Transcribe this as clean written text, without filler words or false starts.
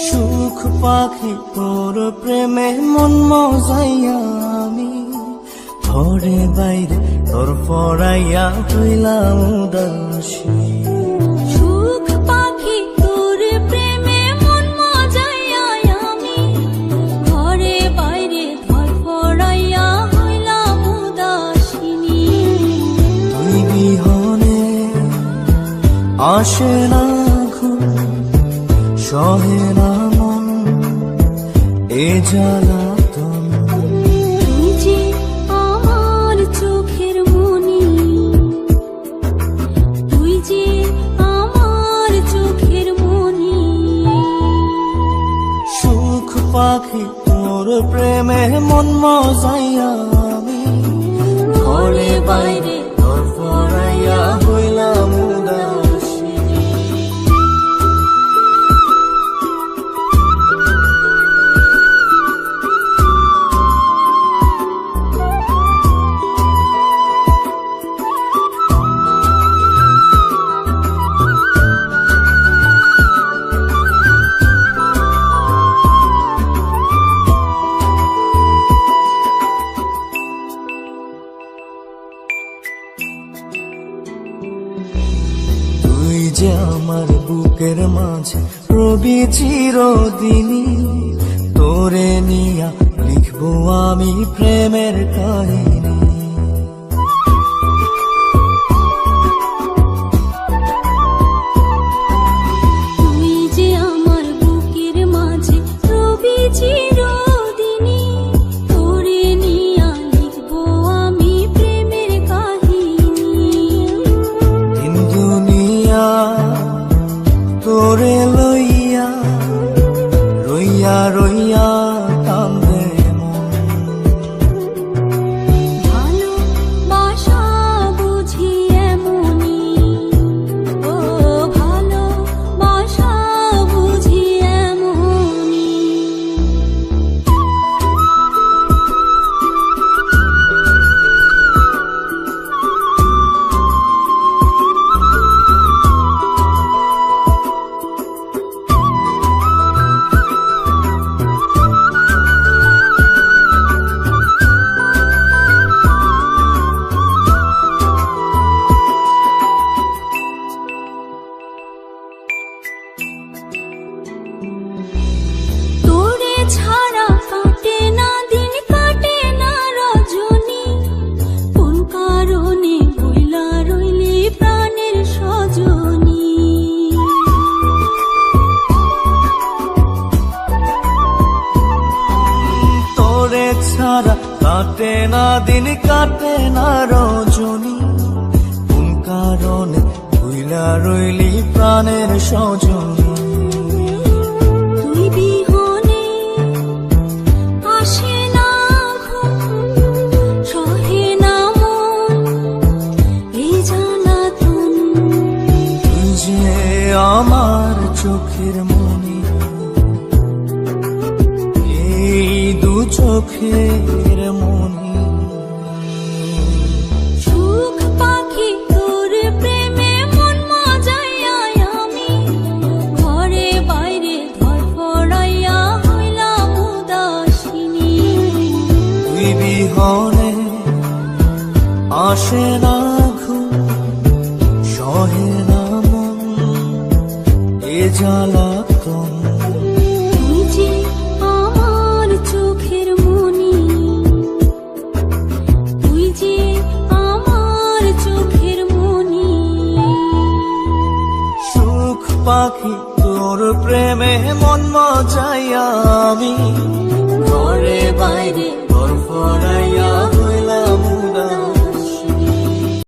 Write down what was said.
সুখ পাখি তোর প্রেমে মন মজাইয়া আমি ঘরে বাইরে তোর পড়াইয়া হইলাম উদাসী। সুখ পাখি তোর প্রেমে মন মজাইয়া আমি ঘরে বাইরে ধর পড়াইয়া হইলাম উদাসিনী। তুই বিহনে আসে না ঘুম, সহে না মন এ জ্বালাতন। তুই যে আমার চোখের মনি, তুই যে আমার চোখের মনি। সুখ পাখি তোর প্রেমে মন মজাইয়া আমি ঘরে বাইরে তোর পড়াইয়া হইলাম উদাসী। তুই যে আমার বুকের মাঝে রবি চিরদিনই, তোরে নিয়া লিখবো আমি প্রেমের কাহিনী। তুই যে আমার বুকের মাঝে রবি চিরদিনই, তোরে নিয়া লিখবো আমি প্রেমের কাহিনী। দিন দুনিয়া তোরে লইয়া রইয়া রইয়া কান্দে মন। ভালোবাসা বুঝি এমনি, ও ভালোবাসা বুঝি এমনি। তোরে ছাড়া কাটে না দিন, কাটে না রজনী। কোন কারণে বইলা রইলি প্রাণের সজনী। তোরে ছাড়া কাটে না দিন, কাটে না রজনী। কোন কারণে ভুইলা রইলি প্রাণের সজনী। তুই বিহনে আসে না ঘুম, সহে না মন এই জ্বালাতন। তুই যে আমার চোখের মনি, এই দু চোখের মনি। সুখ পাখি তোর প্রেমে মন মজাইয়া আমি ঘরে বাইরে ধর পড়াইয়া হইলাম উদাসিনী। তুই বিহনে আসে না ঘুম, সহে না মন এ জ্বালাতন। তুই যে আমার চোখের মনি, তুই যে আমার চোখের মনি। সুখ পাখি তোর প্রেমে মন মজাইয়া আমি ঘরে বাইরে তোর পড়াইয়া হইলাম উদাসী।